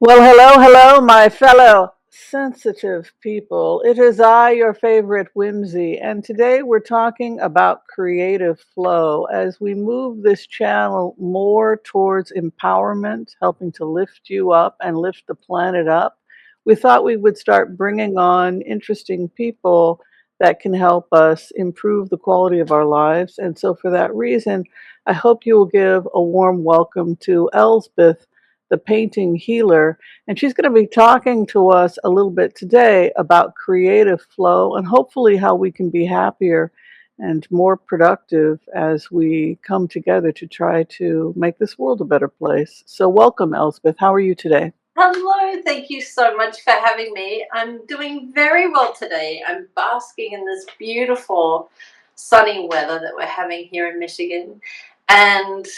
Well, hello, hello, my fellow sensitive people. It is I, your favorite Whimsy, and today we're talking about creative flow as we move this channel more towards empowerment, helping to lift you up and lift the planet up. We thought we would start bringing on interesting people that can help us improve the quality of our lives. And so, for that reason, I hope you will give a warm welcome to Elsbeth, the painting healer, and she's going to be talking to us a little bit today about creative flow and hopefully how we can be happier and more productive as we come together to try to make this world a better place. So, welcome, Elspeth. How are you today? Hello, thank you so much for having me. I'm doing very well today. I'm basking in this beautiful sunny weather that we're having here in Michigan. And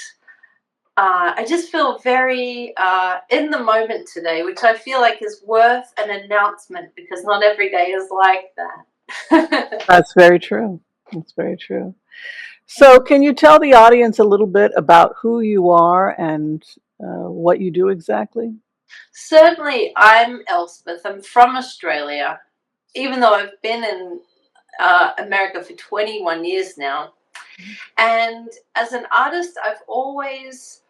I just feel very in the moment today, which I feel like is worth an announcement because not every day is like that. That's very true. That's very true. So, can you tell the audience a little bit about who you are and what you do exactly? Certainly, I'm Elspeth. I'm from Australia, even though I've been in America for 21 years now. And as an artist, I've always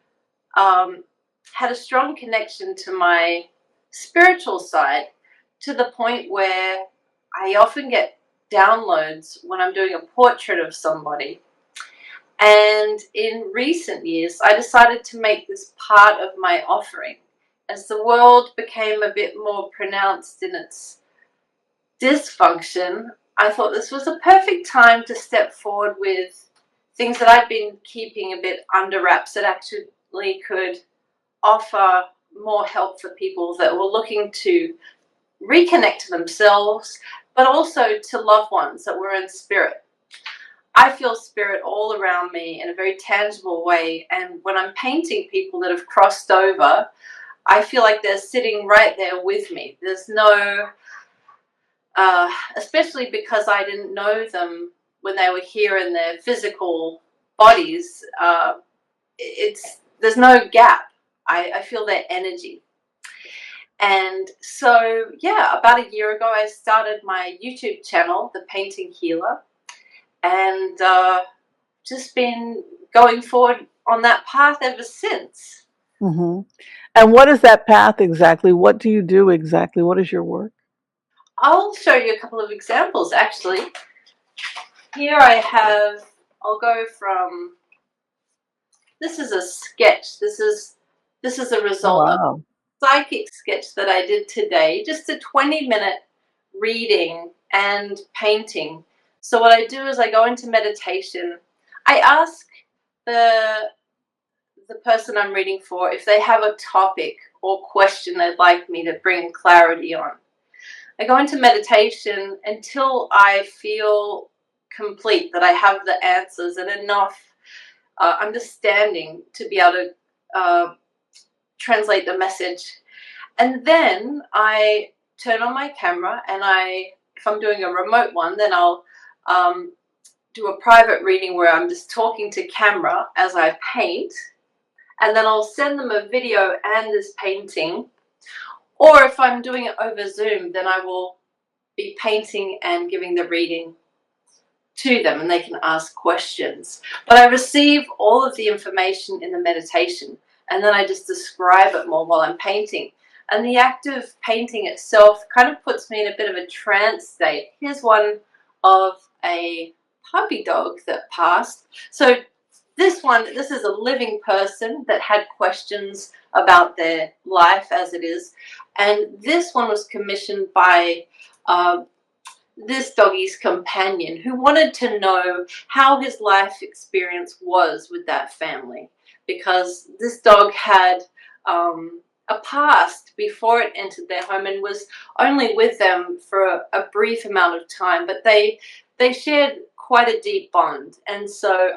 um, had a strong connection to my spiritual side to the point where I often get downloads when I'm doing a portrait of somebody. And in recent years, I decided to make this part of my offering. As the world became a bit more pronounced in its dysfunction, I thought this was a perfect time to step forward with things that I'd been keeping a bit under wraps that actually could offer more help for people that were looking to reconnect to themselves, but also to loved ones that were in spirit. I feel spirit all around me in a very tangible way, and when I'm painting people that have crossed over, I feel like they're sitting right there with me. There's no especially because I didn't know them when they were here in their physical bodies. There's no gap. I feel their energy. And so, yeah, about a year ago, I started my YouTube channel, The Painting Healer, and just been going forward on that path ever since. Hmm. And what is that path exactly? What do you do exactly? What is your work? I'll show you a couple of examples actually. Here I have, I'll go from, this is a sketch. This is a Oh, result of wow. a psychic sketch that I did today, just a 20-minute reading and painting. So what I do is I go into meditation. I ask the the person I'm reading for if they have a topic or question they'd like me to bring clarity on. I go into meditation until I feel complete, that I have the answers and enough understanding to be able to translate the message. And then I turn on my camera, and if I'm doing a remote one, then I'll um, do a private reading where I'm just talking to camera as I paint, and then I'll send them a video and this painting. Or if I'm doing it over Zoom, then I will be painting and giving the reading to them, and they can ask questions. But I receive all of the information in the meditation, and then I just describe it more while I'm painting. And the act of painting itself kind of puts me in a bit of a trance state. Here's one of a puppy dog that passed. So this is a living person that had questions about their life as it is. And this one was commissioned by this doggie's companion, who wanted to know how his life experience was with that family, because this dog had a past before it entered their home and was only with them for a brief amount of time, but they shared quite a deep bond. And so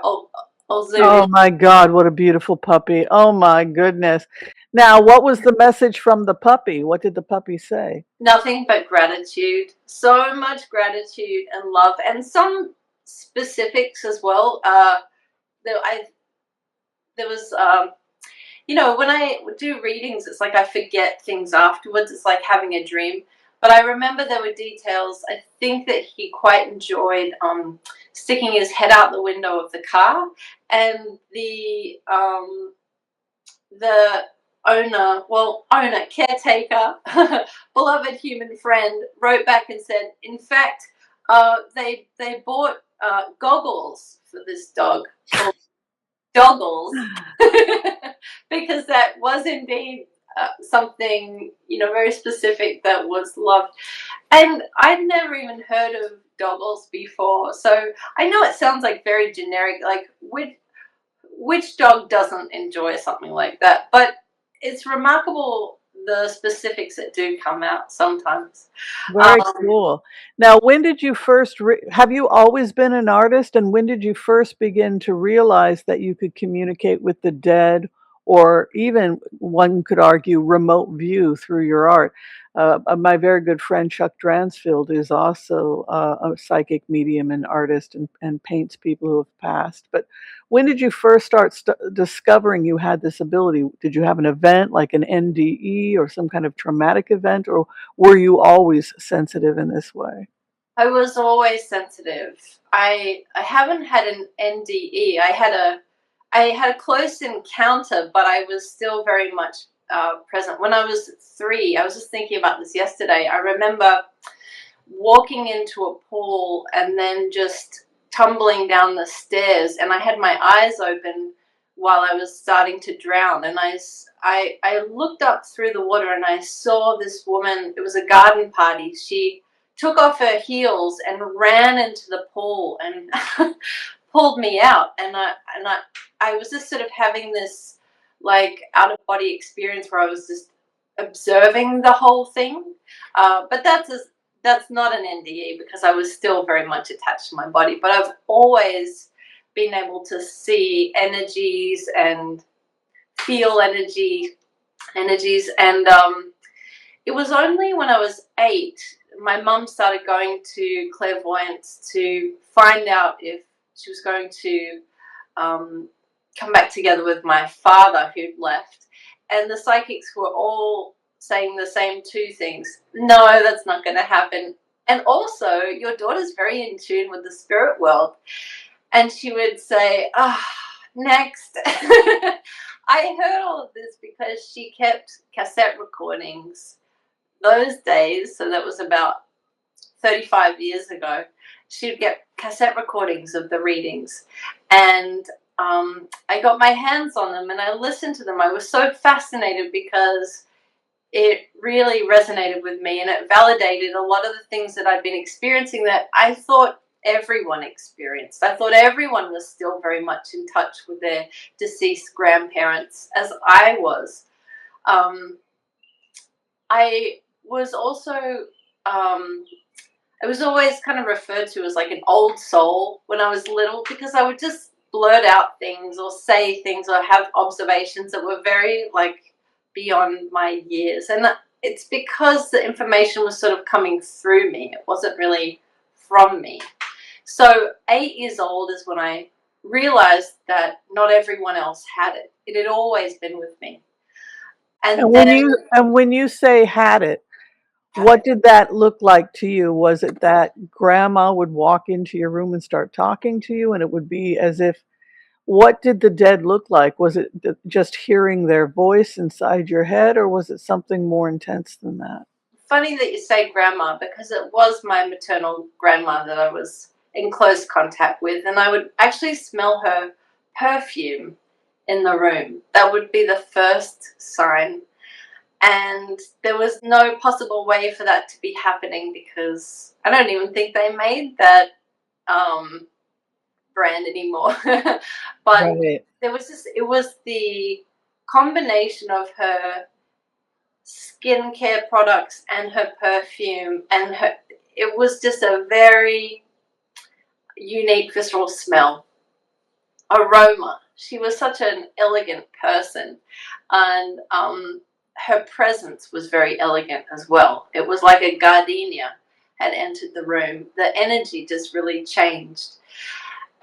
I'll zoom in. Oh my God, what a beautiful puppy. Oh my goodness. Now, what was the message from the puppy? What did the puppy say? Nothing but gratitude, so much gratitude and love, and some specifics as well. There, I there was you know, when I do readings, it's like I forget things afterwards. It's like having a dream. But I remember there were details. I think that he quite enjoyed sticking his head out the window of the car, and the owner, caretaker, beloved human friend, wrote back and said, in fact, they bought goggles for this dog called Doggles, because that was indeed something, you know, very specific that was loved. And I'd never even heard of Doggles before, so I know it sounds like very generic, like which dog doesn't enjoy something like that? But it's remarkable the specifics that do come out sometimes. Very Um, cool. Now, when did you first have you always been an artist, and when did you first begin to realize that you could communicate with the dead, or even one could argue remote view through your art? My very good friend Chuck Dransfield is also a psychic medium and artist, and paints people who have passed. But when did you first start discovering you had this ability? Did you have an event like an NDE or some kind of traumatic event, or were you always sensitive in this way? I was always sensitive. I haven't had an NDE. I had a close encounter, but I was still very much present. When I was 3, I was just thinking about this yesterday. I remember walking into a pool and then just tumbling down the stairs, and I had my eyes open while I was starting to drown, and I looked up through the water and I saw this woman. It was a garden party. She took off her heels and ran into the pool and pulled me out, and I was just sort of having this like out of body experience where I was just observing the whole thing. But that's not an NDE because I was still very much attached to my body. But I've always been able to see energies and feel energies, and it was only when I was 8 my mum started going to clairvoyance to find out if she was going to come back together with my father who'd left, and the psychics were all saying the same 2 things: no, that's not going to happen, and also your daughter's very in tune with the spirit world. And she would say, next. I heard all of this because she kept cassette recordings those days, so that was about 35 years ago. She'd get cassette recordings of the readings, and I got my hands on them and I listened to them. I was so fascinated because it really resonated with me, and it validated a lot of the things that I'd been experiencing that I thought everyone experienced. I thought everyone was still very much in touch with their deceased grandparents, as I was. Um, I was also, I was always kind of referred to as like an old soul when I was little, because I would just blurt out things or say things or have observations that were very like beyond my years. And it's because the information was sort of coming through me. It wasn't really from me. So 8 years old is when I realized that not everyone else had it. It had always been with me. And then And when you say had it, what did that look like to you? Was it that grandma would walk into your room and start talking to you, and it would be as if, what did the dead look like? Was it just hearing their voice inside your head, or was it something more intense than that? funny that you say grandma, because it was my maternal grandma that I was in close contact with, and I would actually smell her perfume in the room. That would be the first sign. And there was no possible way for that to be happening because I don't even think they made that um, brand anymore. But Right. it was the combination of her skincare products and her perfume, and it was just a very unique visceral smell, aroma. She was such an elegant person, and her presence was very elegant as well. It was like a gardenia had entered the room. The energy just really changed.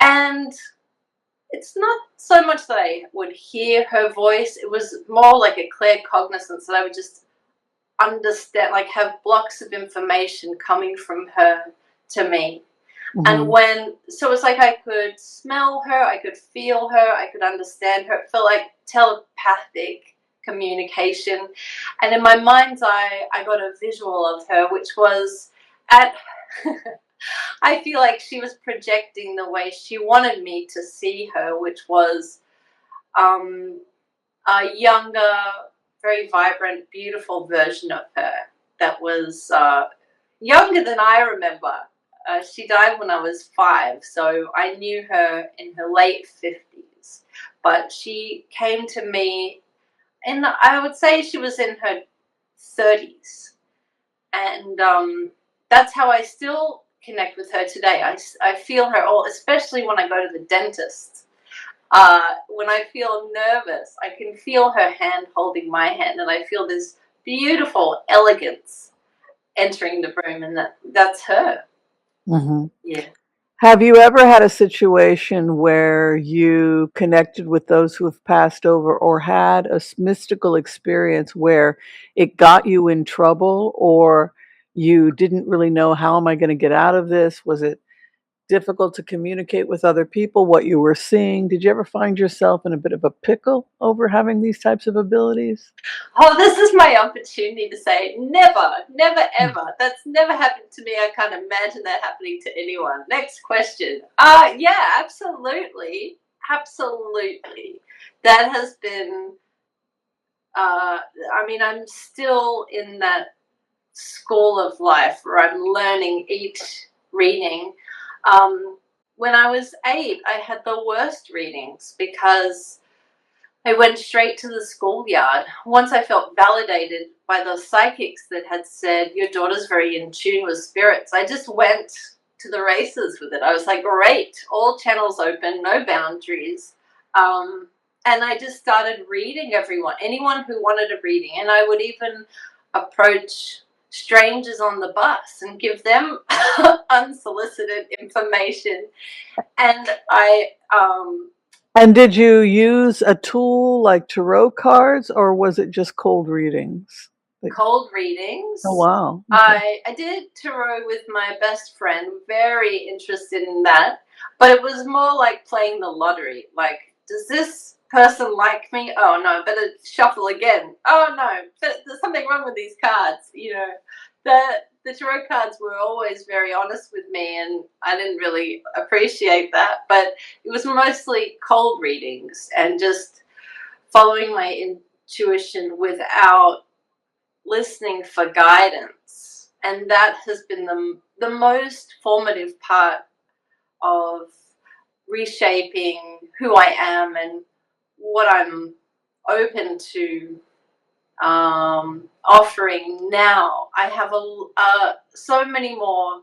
And it's not so much that I would hear her voice. It was more like a clear cognizance that I would just understand, like have blocks of information coming from her to me. And so it's like I could smell her, I could feel her, I could understand her. It felt like telepathic communication. And in my mind's eye, I got a visual of her, which was at, I feel like she was projecting the way she wanted me to see her, which was um, a younger, very vibrant, beautiful version of her that was younger than I remember. She died when I was 5, so I knew her in her late 50s. But she came to me, and I would say she was in her 30s. And that's how I still connect with her today. I feel her all, especially when I go to the dentist. When I feel nervous, I can feel her hand holding my hand, and I feel this beautiful elegance entering the room, and that's her. Yeah. Have you ever had a situation where you connected with those who have passed over or had a mystical experience where it got you in trouble or you didn't really know how am I going to get out of this? Was it difficult to communicate with other people what you were seeing? Did you ever find yourself in a bit of a pickle over having these types of abilities? Oh, this is my opportunity to say never, never, ever. That's never happened to me. I can't imagine that happening to anyone. Next question. Yeah, absolutely. Absolutely. That has been, I mean, I'm still in that school of life where I'm learning each reading. When I was 8, I had the worst readings because I went straight to the schoolyard. Once I felt validated by the psychics that had said, your daughter's very in tune with spirits, I just went to the races with it. I was like, great, all channels open, no boundaries. And I just started reading anyone who wanted a reading. And I would even approach strangers on the bus and give them unsolicited information. And And did you use a tool like tarot cards or was it just cold readings? cold Oh, readings. wow. Okay. I did tarot with my best friend, very interested in that, but it was more like playing the lottery. Like, does this person like me? Oh no, better shuffle again. Oh no, there's something wrong with these cards. The tarot cards were always very honest with me, and I didn't really appreciate that. But it was mostly cold readings and just following my intuition without listening for guidance. And that has been the most formative part of reshaping who I am and what I'm open to offering now. I have so many more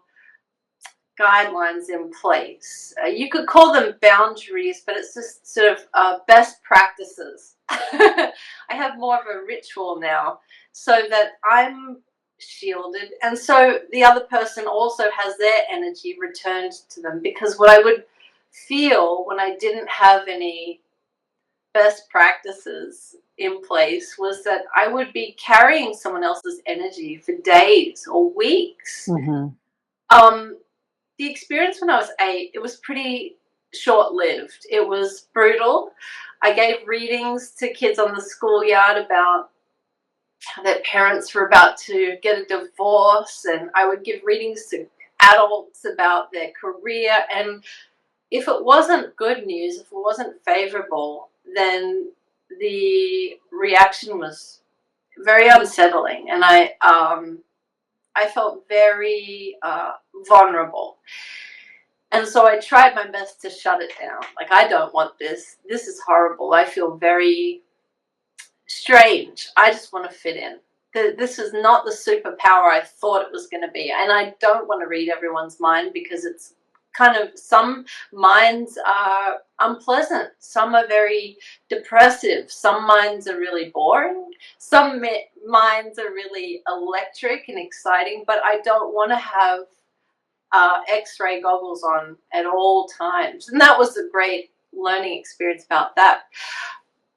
guidelines in place. You could call them boundaries, but it's just sort of best practices. I have more of a ritual now so that I'm shielded, and so the other person also has their energy returned to them, because what I would feel when I didn't have any best practices in place was that I would be carrying someone else's energy for days or weeks. Um, the experience when I was 8, it was pretty short-lived. It was brutal. I gave readings to kids on the schoolyard about their parents were about to get a divorce, and I would give readings to adults about their career. And if it wasn't good news, if it wasn't favorable, then the reaction was very unsettling, and I felt very vulnerable. And so I tried my best to shut it down. Like, I don't want this. This is horrible. I feel very strange. I just want to fit in. This is not the superpower I thought it was going to be. And I don't want to read everyone's mind, because it's kind of, some minds are unpleasant. Some are very depressive. Some minds are really boring. Some minds are really electric and exciting. But I don't want to have X-ray goggles on at all times. And that was a great learning experience about that.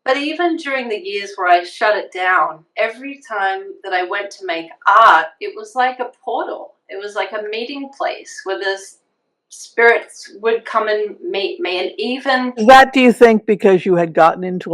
But even during the years where I shut it down, every time that I went to make art, it was like a portal. It was like a meeting place where the spirits would come and meet me. And even That, do you think, because you had gotten into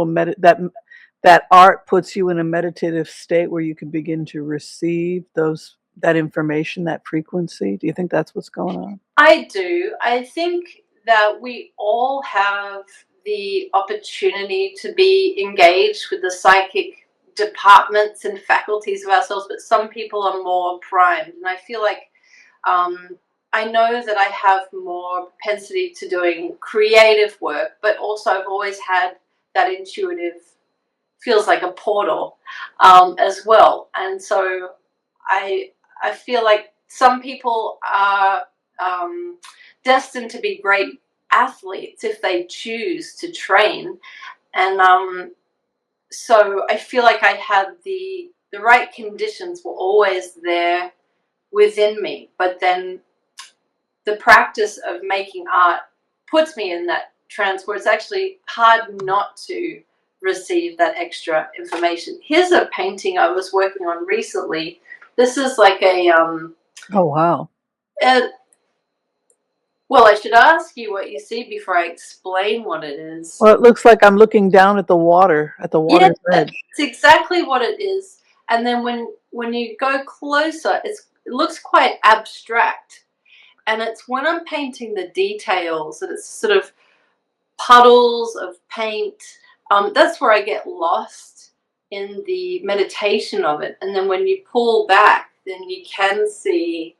that art puts you in a meditative state where you can begin to receive that information, that frequency? Do you think that's what's going on? I do. I think that we all have the opportunity to be engaged with the psychic departments and faculties of ourselves, but some people are more primed. And I feel like I know that I have more propensity to doing creative work, but also I've always had that intuitive, feels like a portal as well. And so I feel like some people are destined to be great athletes if they choose to train, and so I feel like I had the right conditions were always there within me, but then the practice of making art puts me in that trance where it's actually hard not to receive that extra information. Here's a painting I was working on recently. This is like Oh, wow. Well, I should ask you what you see before I explain what it is. Well, it looks like I'm looking down at the Yeah, water's edge. it's exactly what it is. And then when you go closer, it looks quite abstract. And it's when I'm painting the details that it's sort of puddles of paint. That's where I get lost in the meditation of it. And then when you pull back, then you can see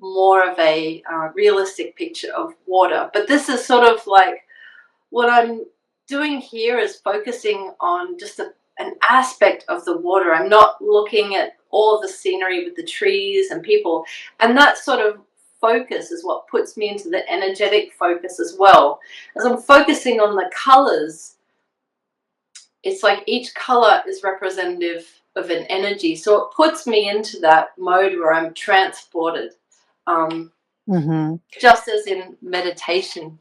more of a realistic picture of water. But this is sort of like what I'm doing here is focusing on just an aspect of the water. I'm not looking at all the scenery with the trees and people. And that sort of focus is what puts me into the energetic focus as well. As I'm focusing on the colors, it's like each color is representative of an energy. So it puts me into that mode where I'm transported. Just as in meditation.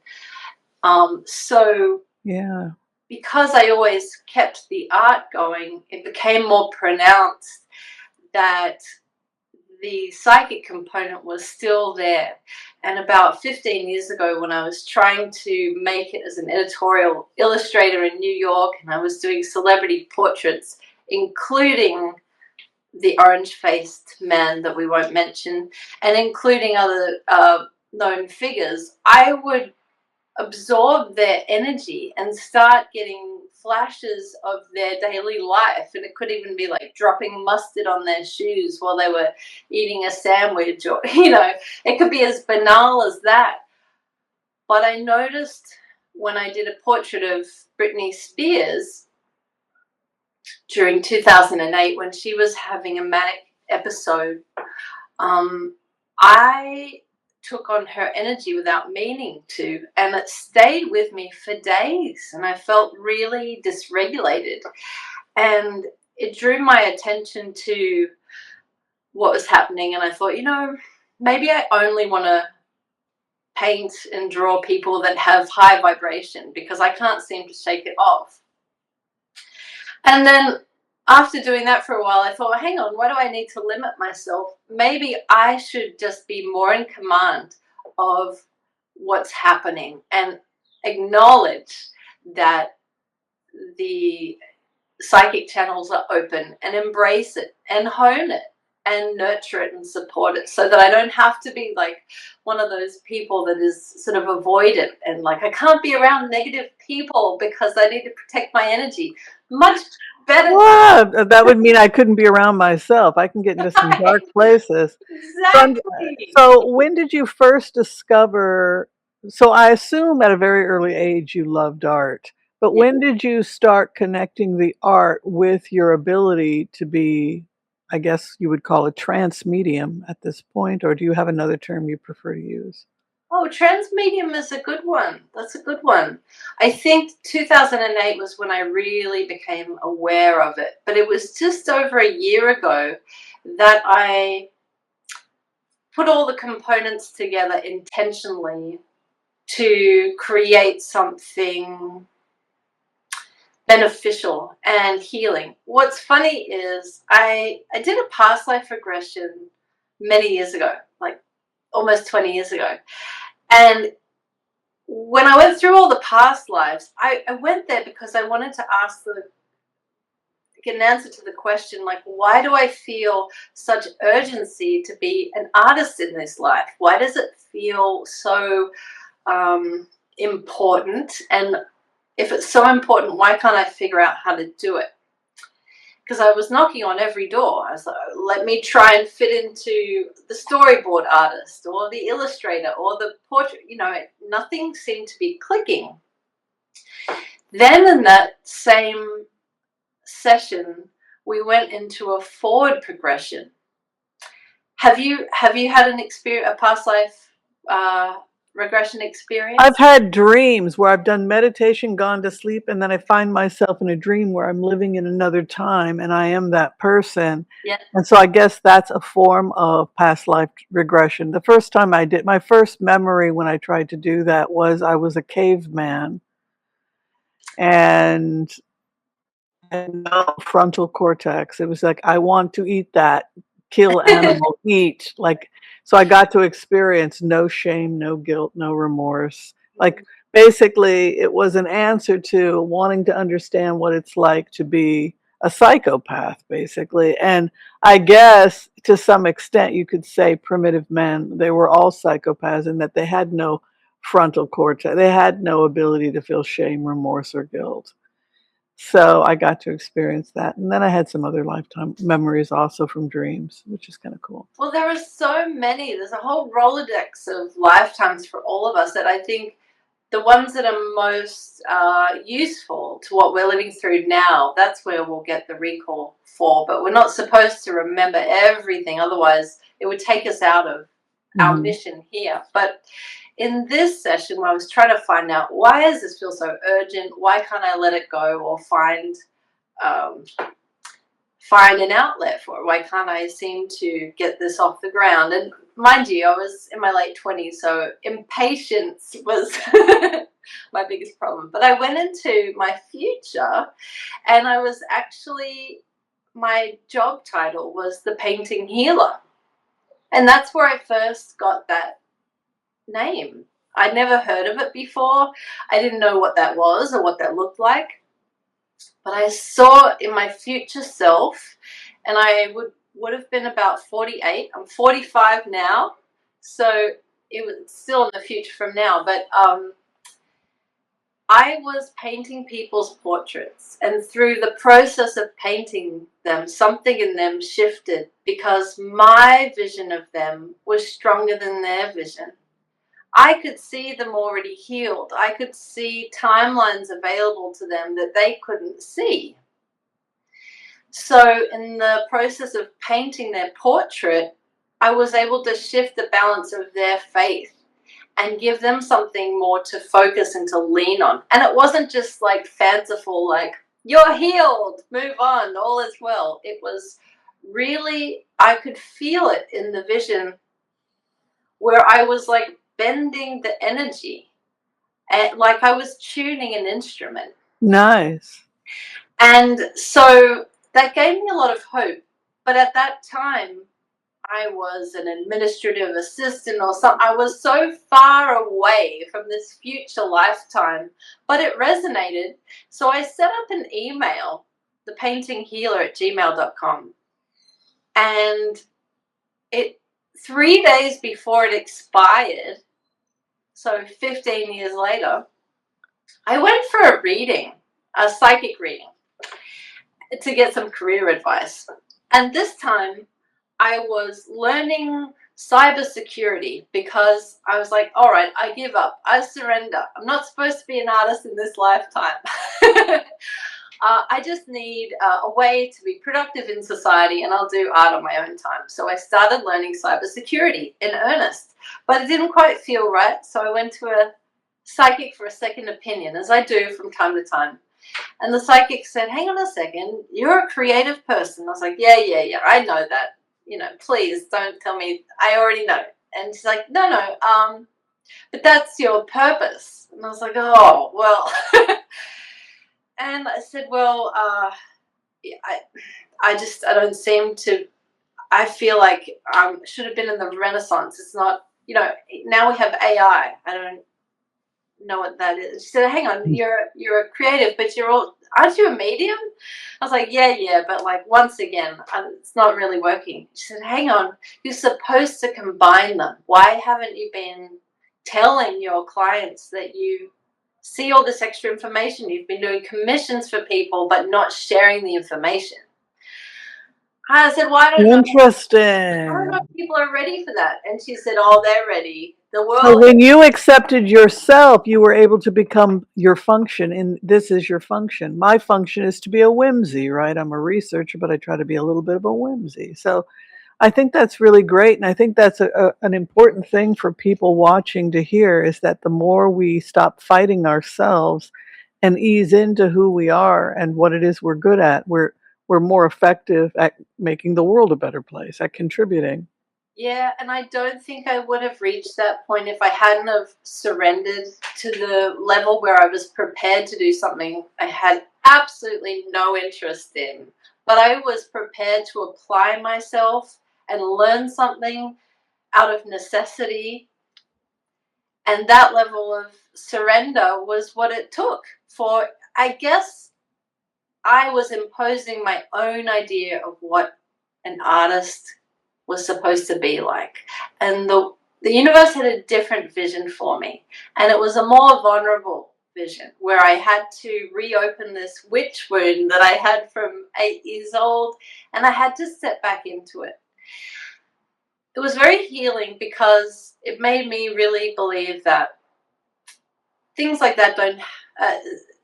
So Yeah. because I always kept the art going, it became more pronounced that the psychic component was still there. And about 15 years ago, when I was trying to make it as an editorial illustrator in New York, and I was doing celebrity portraits, including the orange-faced man that we won't mention, and including other known figures, I would absorb their energy and start getting flashes of their daily life. And it could even be like dropping mustard on their shoes while they were eating a sandwich, or, it could be as banal as that. But I noticed when I did a portrait of Britney Spears during 2008, when she was having a manic episode, I took on her energy without meaning to, and it stayed with me for days, and I felt really dysregulated, and it drew my attention to what was happening. And I thought, maybe I only want to paint and draw people that have high vibration, because I can't seem to shake it off. And then after doing that for a while, I thought, hang on, why do I need to limit myself? Maybe I should just be more in command of what's happening and acknowledge that the psychic channels are open, and embrace it and hone it and nurture it and support it, so that I don't have to be like one of those people that is sort of avoidant and like, I can't be around negative people because I need to protect my energy. Much better. Well, that would mean I couldn't be around myself. I can get into some dark places. Exactly. So when did you first discover? So I assume at a very early age you loved art, but Yeah. when did you start connecting the art with your ability to be, I guess you would call a trance medium at this point, or do you have another term you prefer to use? Oh, trans medium is a good one. That's a good one. I think 2008 was when I really became aware of it. But it was just over a year ago that I put all the components together intentionally to create something beneficial and healing. What's funny is I did a past life regression many years ago, like almost 20 years ago. And when I went through all the past lives, I went there because I wanted to get an answer to the question, like, why do I feel such urgency to be an artist in this life? Why does it feel so important? And if it's so important, why can't I figure out how to do it? Because I was knocking on every door. I was like, let me try and fit into the storyboard artist or the illustrator or the portrait. Nothing seemed to be clicking. Then in that same session, we went into a forward progression. Have you had a past life regression experience? I've had dreams where I've done meditation, gone to sleep, and then I find myself in a dream where I'm living in another time and I am that person. Yeah. And so I guess that's a form of past life regression. The first time I did, my first memory when I tried to do that was I was a caveman and no frontal cortex. It was like, I want to eat that, kill animal, eat. Like, so I got to experience no shame, no guilt, no remorse. Like, basically, it was an answer to wanting to understand what it's like to be a psychopath, basically. And I guess to some extent, you could say primitive men, they were all psychopaths in that they had no frontal cortex. They had no ability to feel shame, remorse, or guilt. So I got to experience that. And then I had some other lifetime memories also from dreams, which is kind of cool. Well, there are so many. There's a whole Rolodex of lifetimes for all of us that I think the ones that are most useful to what we're living through now, that's where we'll get the recall for. But we're not supposed to remember everything. Otherwise, it would take us out of our mission here. But in this session, I was trying to find out, why does this feel so urgent? Why can't I let it go or find an outlet for it? Why can't I seem to get this off the ground? And mind you, I was in my late 20s, so impatience was my biggest problem. But I went into my future, and my job title was the painting healer. And that's where I first got that name. I'd never heard of it before. I didn't know what that was or what that looked like. But I saw in my future self, and I would have been about 48. I'm 45 now, so it was still in the future from now. But I was painting people's portraits, and through the process of painting them, something in them shifted because my vision of them was stronger than their vision. I could see them already healed. I could see timelines available to them that they couldn't see. So in the process of painting their portrait, I was able to shift the balance of their faith and give them something more to focus and to lean on. And it wasn't just like fanciful, like, you're healed, move on, all is well. It was really, I could feel it in the vision where I was like bending the energy, and like I was tuning an instrument. Nice. And so that gave me a lot of hope. But at that time, I was an administrative assistant or something. I was so far away from this future lifetime, but it resonated. So I set up an email, thepaintinghealer@gmail.com. And 3 days before it expired, so 15 years later, I went for a reading, a psychic reading, to get some career advice. And this time I was learning cybersecurity because I was like, all right, I give up. I surrender. I'm not supposed to be an artist in this lifetime. I just need a way to be productive in society, and I'll do art on my own time. So I started learning cybersecurity in earnest, but it didn't quite feel right. So I went to a psychic for a second opinion, as I do from time to time. And the psychic said, hang on a second, you're a creative person. I was like, yeah, I know that. Please don't tell me. I already know. And she's like, no. but that's your purpose. And I was like, oh, well. And I said, well, I don't seem to, I feel like I should have been in the Renaissance. It's not, now we have AI. I don't know what that is. She said, hang on, you're a creative, but aren't you a medium? I was like, yeah, but like once again, it's not really working. She said, hang on, you're supposed to combine them. Why haven't you been telling your clients that you see all this extra information? You've been doing commissions for people, but not sharing the information. I said, well, I don't know. I don't know Interesting. if people are ready for that. And she said, oh, they're ready. The So world. when you accepted yourself, you were able to become your function, and this is your function. My function is to be a whimsy, right? I'm a researcher, but I try to be a little bit of a whimsy. So I think that's really great, and I think that's an important thing for people watching to hear, is that the more we stop fighting ourselves and ease into who we are and what it is we're good at, we're more effective at making the world a better place, at contributing. Yeah, and I don't think I would have reached that point if I hadn't have surrendered to the level where I was prepared to do something I had absolutely no interest in. But I was prepared to apply myself and learn something out of necessity. And that level of surrender was what it took for, I guess, I was imposing my own idea of what an artist was supposed to be like. And the universe had a different vision for me. And it was a more vulnerable vision where I had to reopen this witch wound that I had from 8 years old, and I had to step back into it. It was very healing because it made me really believe that things like that don't uh,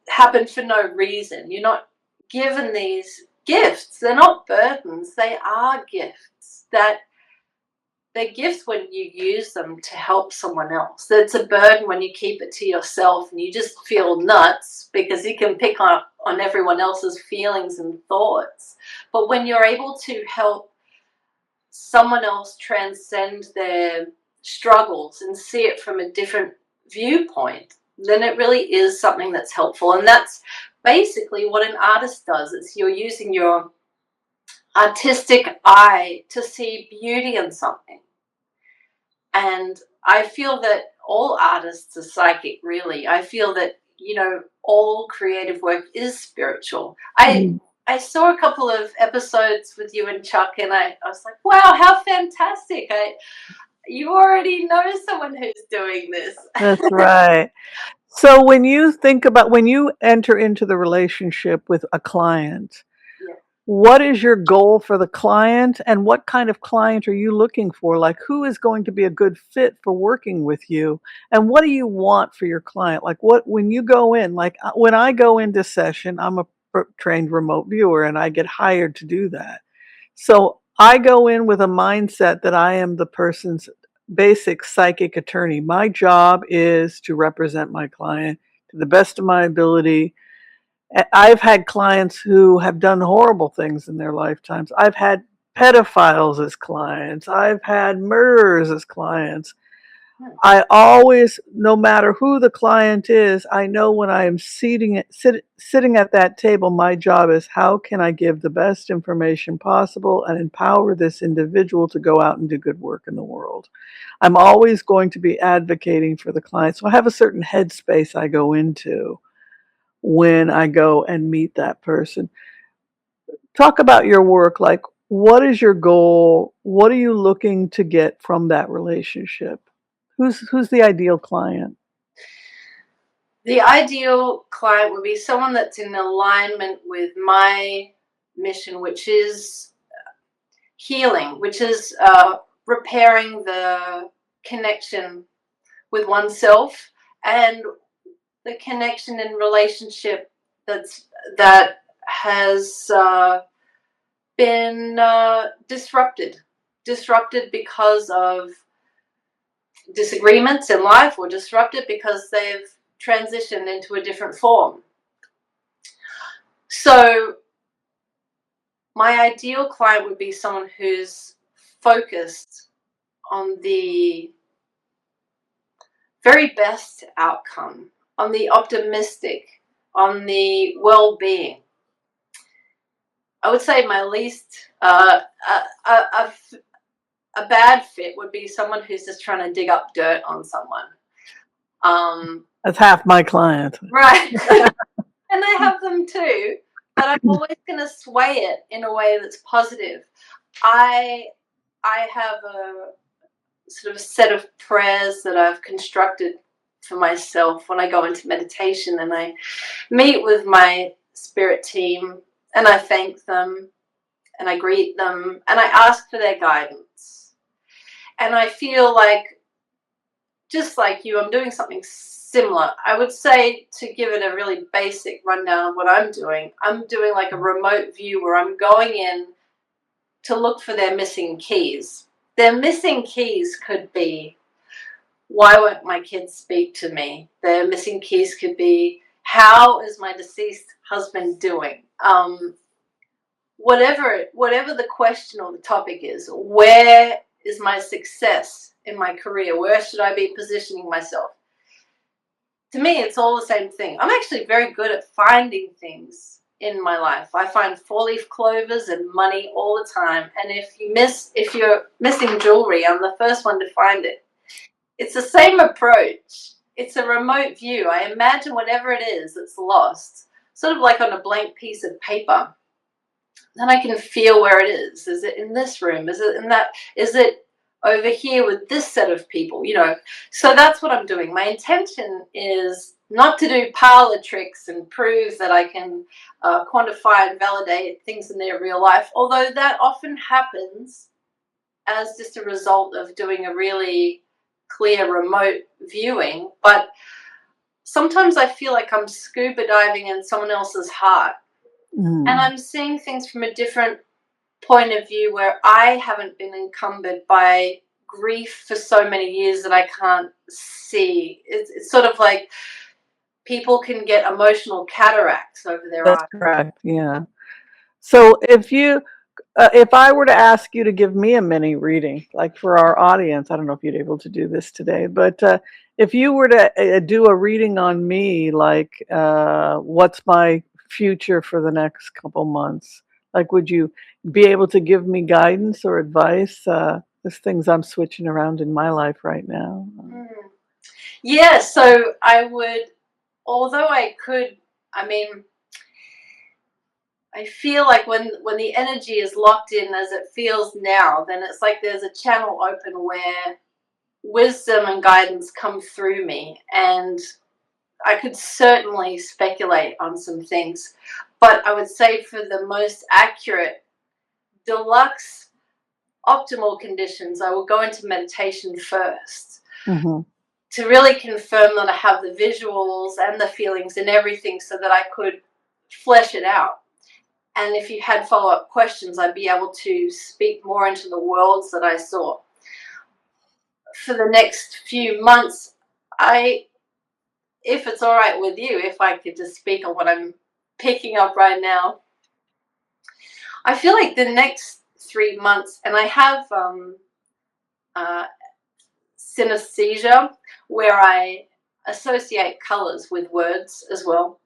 happen for no reason. You're not given these gifts. They're not burdens. They are gifts. They're gifts when you use them to help someone else. It's a burden when you keep it to yourself and you just feel nuts because you can pick on everyone else's feelings and thoughts. But when you're able to help someone else transcend their struggles and see it from a different viewpoint, then it really is something that's helpful. And that's basically what an artist does. It's you're using your artistic eye to see beauty in something. And I feel that all artists are psychic, really. I feel that, all creative work is spiritual. Mm. I saw a couple of episodes with you and Chuck, and I was like, wow, how fantastic. You already know someone who's doing this. That's right. So when you enter into the relationship with a client, Yeah. what is your goal for the client, and what kind of client are you looking for? Like, who is going to be a good fit for working with you? And what do you want for your client? Like, when you go in, like when I go into session, I'm a trained remote viewer and I get hired to do that. So I go in with a mindset that I am the person's basic psychic attorney. My job is to represent my client to the best of my ability. I've had clients who have done horrible things in their lifetimes. I've had pedophiles as clients. I've had murderers as clients. Hmm. I always, no matter who the client is, I know when I am sitting at that table, my job is how can I give the best information possible and empower this individual to go out and do good work in the world. I'm always going to be advocating for the client. So I have a certain headspace I go into when I go and meet that person. Talk about your work. Like, what is your goal? What are you looking to get from that relationship? Who's the ideal client? The ideal client would be someone that's in alignment with my mission, which is healing, which is repairing the connection with oneself and the connection in relationship that has been disrupted because of disagreements in life, or disrupted because they've transitioned into a different form. So my ideal client would be someone who's focused on the very best outcome, on the optimistic, on the well-being. I would say my least, a bad fit would be someone who's just trying to dig up dirt on someone. That's half my client. Right. And I have them too, but I'm always going to sway it in a way that's positive. I have a sort of a set of prayers that I've constructed for myself when I go into meditation, and I meet with my spirit team and I thank them and I greet them and I ask for their guidance. And I feel like, just like you, I'm doing something similar. I would say, to give it a really basic rundown of what I'm doing like a remote view where I'm going in to look for their missing keys. Their missing keys could be, why won't my kids speak to me? Their missing keys could be, how is my deceased husband doing? Whatever the question or the topic is, where is my success in my career? Where should I be positioning myself? To me, it's all the same thing. I'm actually very good at finding things in my life. I find 4-leaf clovers and money all the time. And if you're missing jewelry, I'm the first one to find it. It's the same approach. It's a remote view. I imagine whatever it is that's lost, sort of like on a blank piece of paper. Then I can feel where it is. Is it in this room? Is it in that? Is it over here with this set of people? So that's what I'm doing. My intention is not to do parlor tricks and prove that I can quantify and validate things in their real life, although that often happens as just a result of doing a really clear remote viewing. But sometimes I feel like I'm scuba diving in someone else's heart. And I'm seeing things from a different point of view where I haven't been encumbered by grief for so many years that I can't see. It's sort of like people can get emotional cataracts over their eyes. That's correct. Yeah. So if I were to ask you to give me a mini reading, like for our audience, I don't know if you'd be able to do this today, but if you were to do a reading on me, like what's my future for the next couple months, like would you be able to give me guidance or advice? There's things I'm switching around in my life right now. Yeah, so I would, although I could, I feel like when the energy is locked in as it feels now, then it's like there's a channel open where wisdom and guidance come through me, and I could certainly speculate on some things. But I would say, for the most accurate, deluxe, optimal conditions, I will go into meditation first to really confirm that I have the visuals and the feelings and everything so that I could flesh it out. And if you had follow-up questions, I'd be able to speak more into the worlds that I saw. For the next few months, if it's all right with you, if I could just speak on what I'm picking up right now, I feel like the next 3 months, and I have synesthesia, where I associate colors with words as well.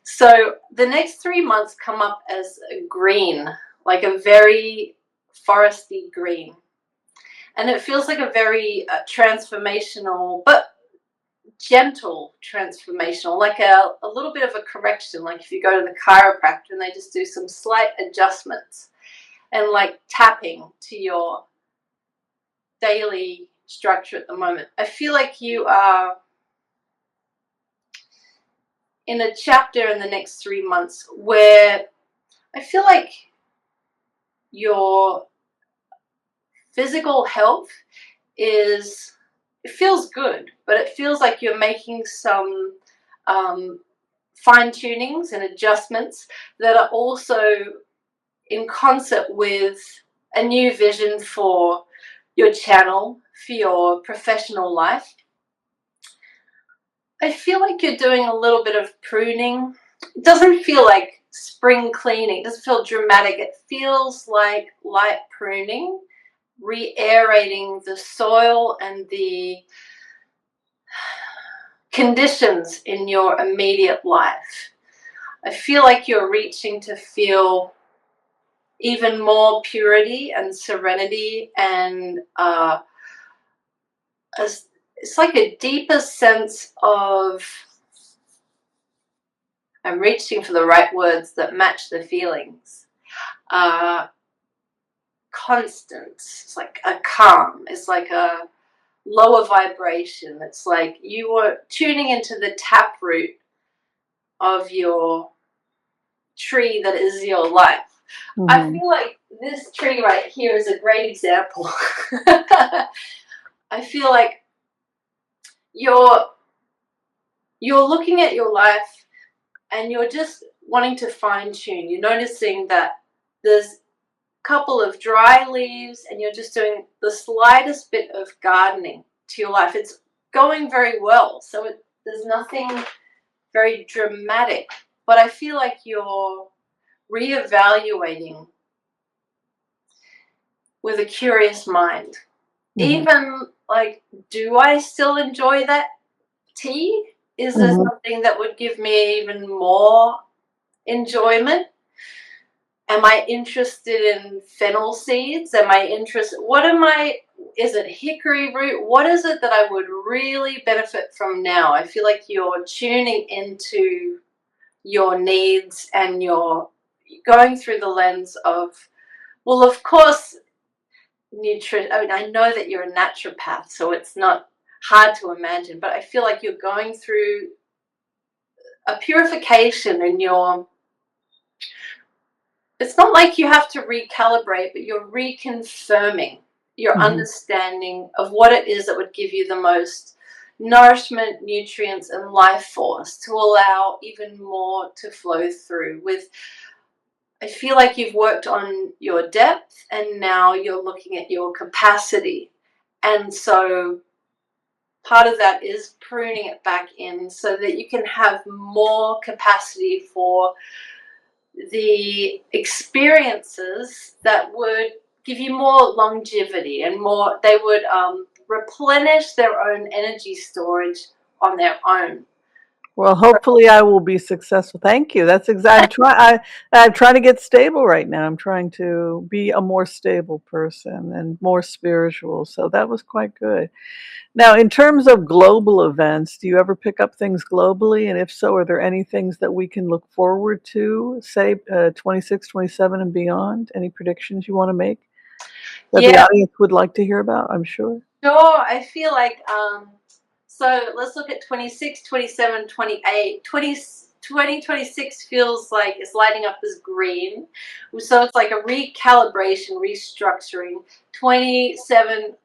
So the next 3 months come up as a green, like a very foresty green. And it feels like a very transformational, but gentle transformational, like a little bit of a correction, like if you go to the chiropractor and they just do some slight adjustments and like tapping to your daily structure at the moment. I feel like you are in a chapter in the next 3 months where I feel like your physical health it feels good, but it feels like you're making some fine tunings and adjustments that are also in concert with a new vision for your channel, for your professional life. I feel like you're doing a little bit of pruning. It doesn't feel like spring cleaning. It doesn't feel dramatic. It feels like light pruning, re-aerating the soil and the conditions in your immediate life. I feel like you're reaching to feel even more purity and serenity, and it's like a deeper sense of, I'm reaching for the right words that match the feelings. Constant. It's like a calm. It's like a lower vibration. It's like you are tuning into the taproot of your tree that is your life. I feel like this tree right here is a great example. I feel like you're looking at your life and you're just wanting to fine tune. You're noticing that there's a couple of dry leaves and you're just doing the slightest bit of gardening to your life. It's going very well, so there's nothing very dramatic, but I feel like you're reevaluating with a curious mind. Even like, do I still enjoy that tea? Is there something that would give me even more enjoyment? Am I interested in fennel seeds? Am I interested? Is it hickory root? What is it that I would really benefit from now? I feel like you're tuning into your needs and you're going through the lens of, well, of course, nutrition. I mean, I know that you're a naturopath, so it's not hard to imagine, but I feel like you're going through a purification in your, it's not like you have to recalibrate, but you're reconfirming your understanding of what it is that would give you the most nourishment, nutrients, and life force to allow even more to flow through. I feel like you've worked on your depth and now you're looking at your capacity. And so part of that is pruning it back in so that you can have more capacity for the experiences that would give you more longevity and more, they would replenish their own energy storage on their own. Well, hopefully I will be successful. Thank you. That's exactly. I'm trying to get stable right now. I'm trying to be a more stable person and more spiritual. So that was quite good. Now, in terms of global events, do you ever pick up things globally? And if so, are there any things that we can look forward to, say 26, 27 and beyond? Any predictions you want to make that the Yeah, audience would like to hear about, I'm sure? sure. I feel like, so let's look at 26, 27, 28. 2026 feels like it's lighting up as green. So it's like a recalibration, restructuring. 27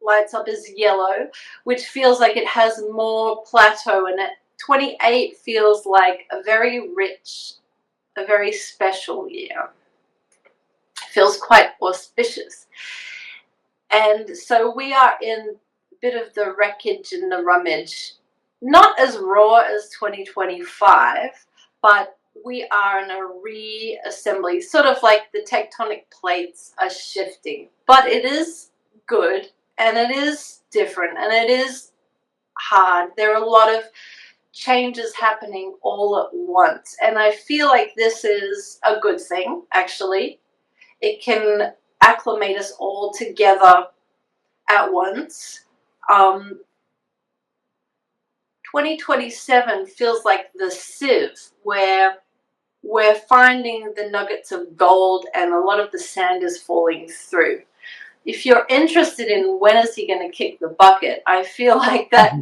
lights up as yellow, which feels like it has more plateau in it. 28 feels like a very rich, a very special year. Feels quite auspicious. And so we are in a bit of the wreckage and the rummage, not as raw as 2025, but we are in a reassembly, sort of like the tectonic plates are shifting. But it is good and it is different and it is hard. There are a lot of changes happening all at once. And I feel like this is a good thing, actually. It can acclimate us all together at once. 2027 feels like the sieve where we're finding the nuggets of gold and a lot of the sand is falling through. If you're interested in when is he going to kick the bucket, I feel like that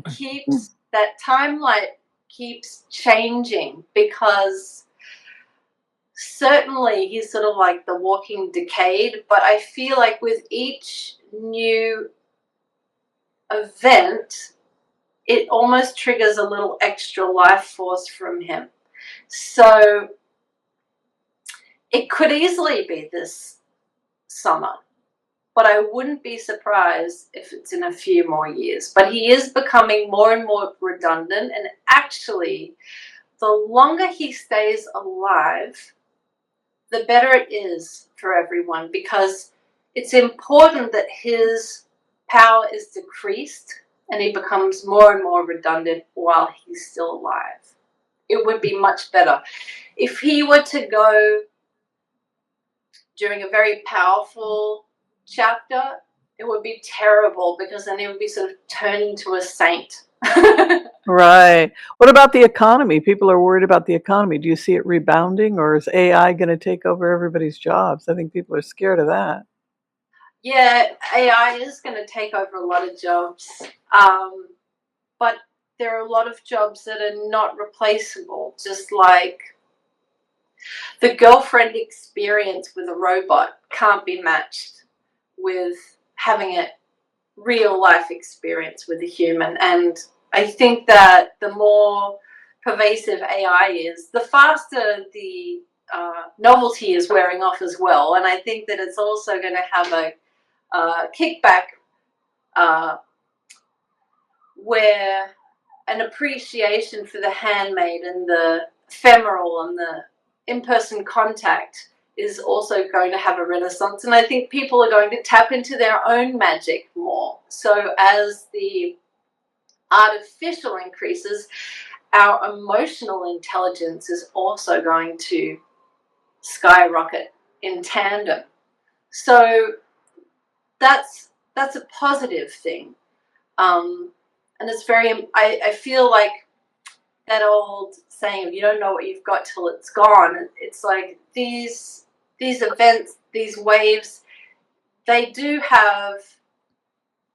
timeline keeps changing, because certainly he's sort of like the walking decade, but I feel like with each new event, it almost triggers a little extra life force from him. So it could easily be this summer, but I wouldn't be surprised if it's in a few more years. But he is becoming more and more redundant, and actually, the longer he stays alive, the better it is for everyone, because it's important that his power is decreased and he becomes more and more redundant while he's still alive. It would be much better if he were to go during a very powerful chapter. It would be terrible, because then he would be sort of turned into a saint. Right. What about the economy? People are worried about the economy. Do you see it rebounding, or is AI going to take over everybody's jobs? I think people are scared of that. Yeah, AI is going to take over a lot of jobs, but there are a lot of jobs that are not replaceable, just like the girlfriend experience with a robot can't be matched with having a real life experience with a human. And I think that the more pervasive AI is, the faster the novelty is wearing off as well. And I think that it's also going to have a kickback where an appreciation for the handmade and the ephemeral and the in-person contact is also going to have a renaissance. And I think people are going to tap into their own magic more. So as the artificial increases, our emotional intelligence is also going to skyrocket in tandem. So that's a positive thing. And it's very, I feel like that old saying, you don't know what you've got till it's gone. It's like these events, these waves, they do have,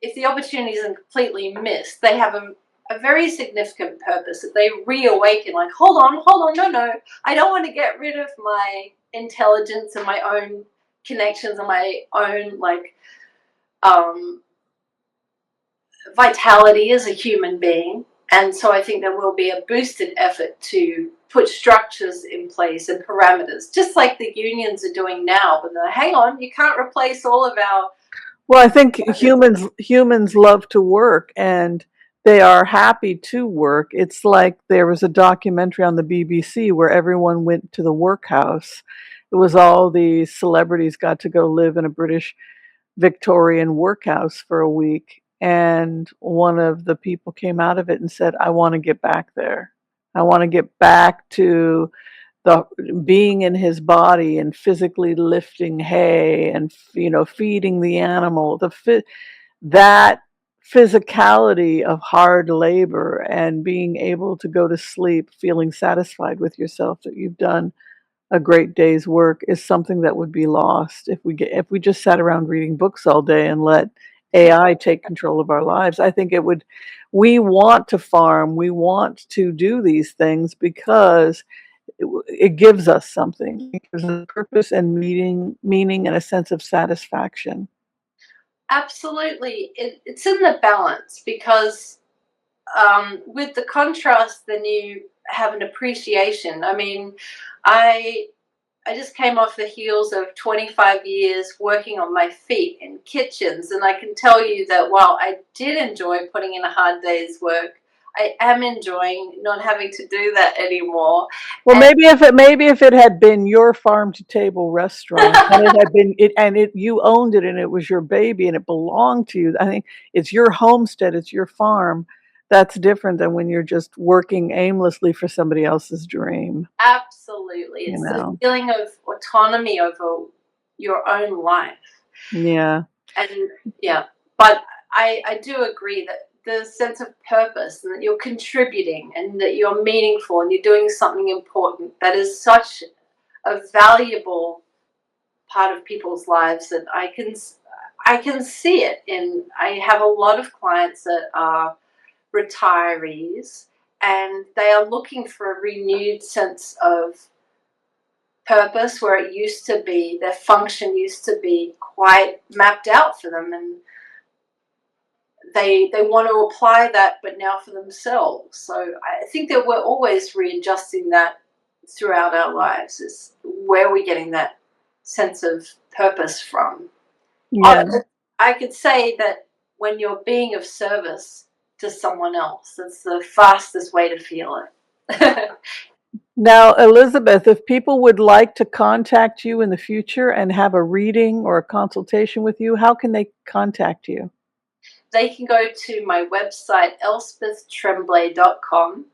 if the opportunity isn't completely missed, they have a very significant purpose, that they reawaken, like, hold on, no, I don't want to get rid of my intelligence and my own connections and my own, like, vitality as a human being. And so I think there will be a boosted effort to put structures in place and parameters, just like the unions are doing now. But hang on, you can't replace all of our. Well, I think humans love to work, and they are happy to work. It's like there was a documentary on the BBC where everyone went to the workhouse. It was all the celebrities got to go live in a British Victorian workhouse for a week. And one of the people came out of it and said, I want to get back there. I want to get back to the being in his body and physically lifting hay and feeding the animal, that physicality of hard labor and being able to go to sleep feeling satisfied with yourself that you've done a great day's work is something that would be lost if we just sat around reading books all day and let AI take control of our lives. I think it would. We want to farm, we want to do these things because it gives us something. It gives us purpose and meaning and a sense of satisfaction. Absolutely, it's in the balance, because with the contrast, then you have an appreciation. I mean, I I just came off the heels of 25 years working on my feet in kitchens, and I can tell you that while I did enjoy putting in a hard day's work, I am enjoying not having to do that anymore. Well, And maybe if it had been your farm to table restaurant and it had been it and it you owned it and it was your baby and it belonged to you. I think it's your homestead, it's your farm. That's different than when you're just working aimlessly for somebody else's dream, absolutely, you it's the know. feeling of autonomy over your own life. Yeah. And yeah, but I do agree that the sense of purpose, and that you're contributing and that you're meaningful and you're doing something important, that is such a valuable part of people's lives, that I can see it in. I have a lot of clients that are retirees, and they are looking for a renewed sense of purpose, where it used to be their function used to be quite mapped out for them, and they want to apply that, but now for themselves. So I think that we're always readjusting that throughout our lives, is where we're getting that sense of purpose from. Yeah. I could say that when you're being of service to someone else, that's the fastest way to feel it. Now, Elizabeth, if people would like to contact you in the future and have a reading or a consultation with you, how can they contact you? they can go to my website, elspethtremblay.com,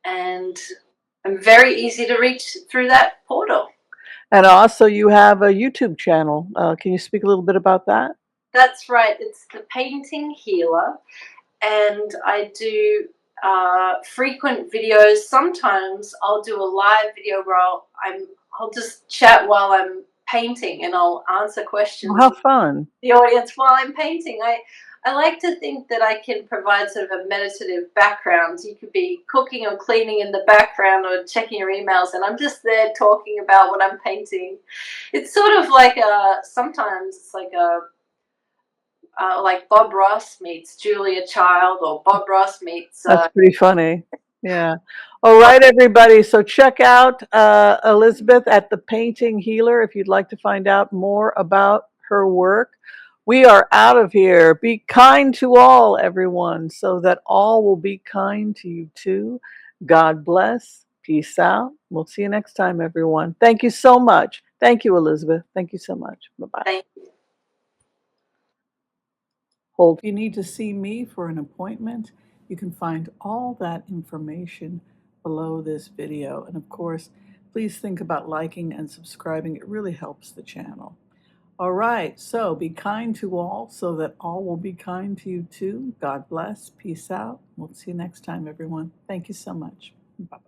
and I'm very easy to reach through that portal. And also, you have a YouTube channel. Can you speak a little bit about that? That's right. It's the Painting Healer, and I do frequent videos. Sometimes I'll do a live video where I'll just chat while I'm painting, and I'll answer questions How fun. the audience while I'm painting. I like to think that I can provide sort of a meditative background. You could be cooking or cleaning in the background or checking your emails, and I'm just there talking about what I'm painting. It's sort of like sometimes it's like Bob Ross meets Julia Child, or Bob Ross meets. That's pretty funny. Yeah. All right, everybody. So check out Elizabeth at the Painting Healer if you'd like to find out more about her work. We are out of here. Be kind to all, everyone, so that all will be kind to you too. God bless. Peace out. We'll see you next time, everyone. Thank you so much. Thank you, Elizabeth. Thank you so much. Bye-bye. Thank you. Hold. If you need to see me for an appointment, you can find all that information below this video. And of course, please think about liking and subscribing. It really helps the channel. All right, so be kind to all so that all will be kind to you too. God bless. Peace out. We'll see you next time, everyone. Thank you so much. Bye.